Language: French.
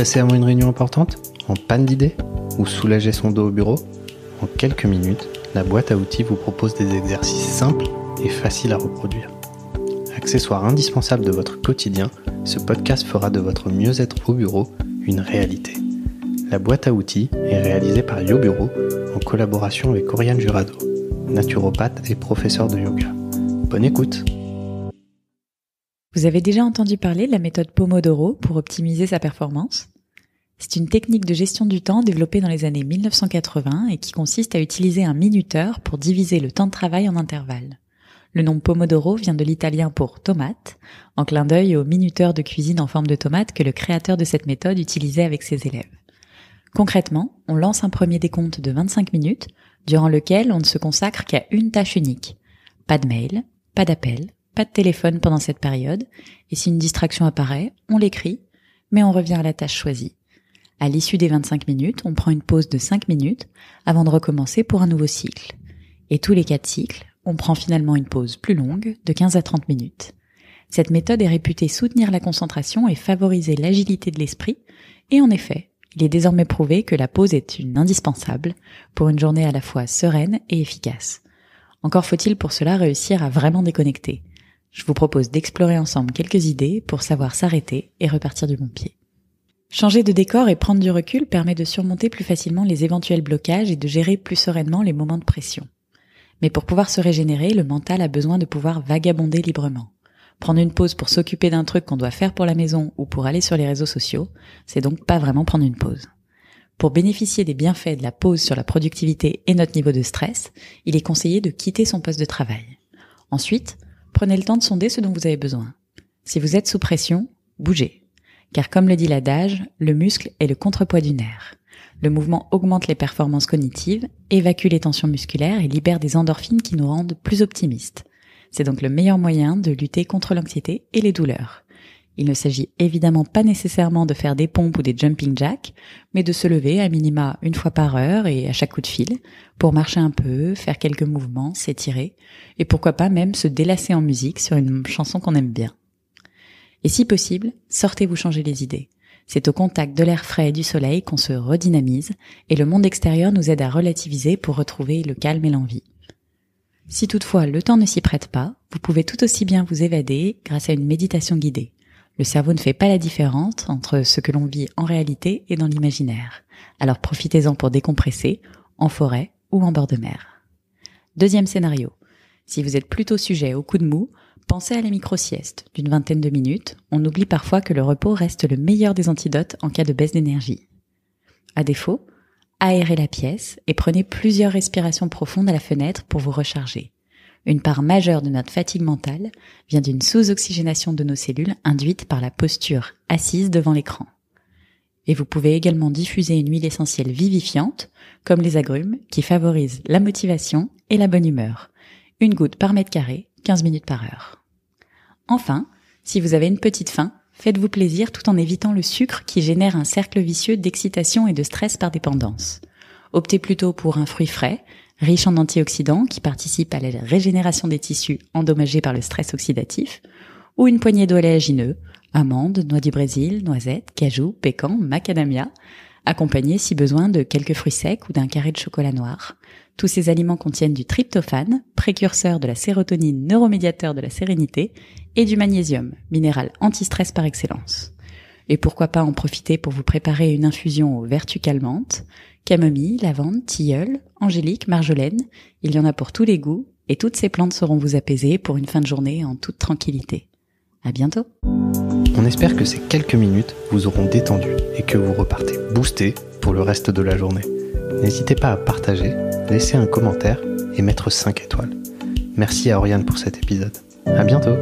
Stressé avant une réunion importante ? En panne d'idées ? Ou soulager son dos au bureau ? En quelques minutes, la boîte à outils vous propose des exercices simples et faciles à reproduire. Accessoire indispensable de votre quotidien, ce podcast fera de votre mieux-être au bureau une réalité. La boîte à outils est réalisée par YoBureau en collaboration avec Oriane Jurado, naturopathe et professeur de yoga. Bonne écoute! Vous avez déjà entendu parler de la méthode Pomodoro pour optimiser sa performance ? C'est une technique de gestion du temps développée dans les années 1980 et qui consiste à utiliser un minuteur pour diviser le temps de travail en intervalles. Le nom Pomodoro vient de l'italien pour tomate, en clin d'œil au minuteur de cuisine en forme de tomate que le créateur de cette méthode utilisait avec ses élèves. Concrètement, on lance un premier décompte de 25 minutes, durant lequel on ne se consacre qu'à une tâche unique. Pas de mail, pas d'appel, pas de téléphone pendant cette période, et si une distraction apparaît, on l'écrit, mais on revient à la tâche choisie. À l'issue des 25 minutes, on prend une pause de 5 minutes avant de recommencer pour un nouveau cycle. Et tous les 4 cycles, on prend finalement une pause plus longue de 15 à 30 minutes. Cette méthode est réputée soutenir la concentration et favoriser l'agilité de l'esprit, et en effet, il est désormais prouvé que la pause est une indispensable pour une journée à la fois sereine et efficace. Encore faut-il pour cela réussir à vraiment déconnecter. Je vous propose d'explorer ensemble quelques idées pour savoir s'arrêter et repartir du bon pied. Changer de décor et prendre du recul permet de surmonter plus facilement les éventuels blocages et de gérer plus sereinement les moments de pression. Mais pour pouvoir se régénérer, le mental a besoin de pouvoir vagabonder librement. Prendre une pause pour s'occuper d'un truc qu'on doit faire pour la maison ou pour aller sur les réseaux sociaux, c'est donc pas vraiment prendre une pause. Pour bénéficier des bienfaits de la pause sur la productivité et notre niveau de stress, il est conseillé de quitter son poste de travail. Ensuite, prenez le temps de sonder ce dont vous avez besoin. Si vous êtes sous pression, bougez. Car comme le dit l'adage, le muscle est le contrepoids du nerf. Le mouvement augmente les performances cognitives, évacue les tensions musculaires et libère des endorphines qui nous rendent plus optimistes. C'est donc le meilleur moyen de lutter contre l'anxiété et les douleurs. Il ne s'agit évidemment pas nécessairement de faire des pompes ou des jumping jacks, mais de se lever à minima 1 fois par heure et à chaque coup de fil, pour marcher un peu, faire quelques mouvements, s'étirer, et pourquoi pas même se délasser en musique sur une chanson qu'on aime bien. Et si possible, sortez vous changer les idées. C'est au contact de l'air frais et du soleil qu'on se redynamise, et le monde extérieur nous aide à relativiser pour retrouver le calme et l'envie. Si toutefois le temps ne s'y prête pas, vous pouvez tout aussi bien vous évader grâce à une méditation guidée. Le cerveau ne fait pas la différence entre ce que l'on vit en réalité et dans l'imaginaire. Alors profitez-en pour décompresser, en forêt ou en bord de mer. Deuxième scénario. Si vous êtes plutôt sujet au coup de mou, pensez à la micro-sieste d'une 20aine de minutes. On oublie parfois que le repos reste le meilleur des antidotes en cas de baisse d'énergie. À défaut, aérez la pièce et prenez plusieurs respirations profondes à la fenêtre pour vous recharger. Une part majeure de notre fatigue mentale vient d'une sous-oxygénation de nos cellules induite par la posture assise devant l'écran. Et vous pouvez également diffuser une huile essentielle vivifiante, comme les agrumes, qui favorise la motivation et la bonne humeur. 1 goutte par mètre carré, 15 minutes par heure. Enfin, si vous avez une petite faim, faites-vous plaisir tout en évitant le sucre qui génère un cercle vicieux d'excitation et de stress par dépendance. Optez plutôt pour un fruit frais, riche en antioxydants qui participent à la régénération des tissus endommagés par le stress oxydatif, ou une poignée d'oléagineux, amandes, noix du Brésil, noisettes, cajou, pécan, macadamia, accompagnés si besoin de quelques fruits secs ou d'un carré de chocolat noir. Tous ces aliments contiennent du tryptophane, précurseur de la sérotonine, neuromédiateur de la sérénité, et du magnésium, minéral anti-stress par excellence. Et pourquoi pas en profiter pour vous préparer une infusion aux vertus calmantes, camomille, lavande, tilleul, angélique, marjolaine, il y en a pour tous les goûts, et toutes ces plantes sauront vous apaiser pour une fin de journée en toute tranquillité. À bientôt. On espère que ces quelques minutes vous auront détendu et que vous repartez boosté pour le reste de la journée. N'hésitez pas à partager, laisser un commentaire et mettre 5 étoiles. Merci à Oriane pour cet épisode. À bientôt.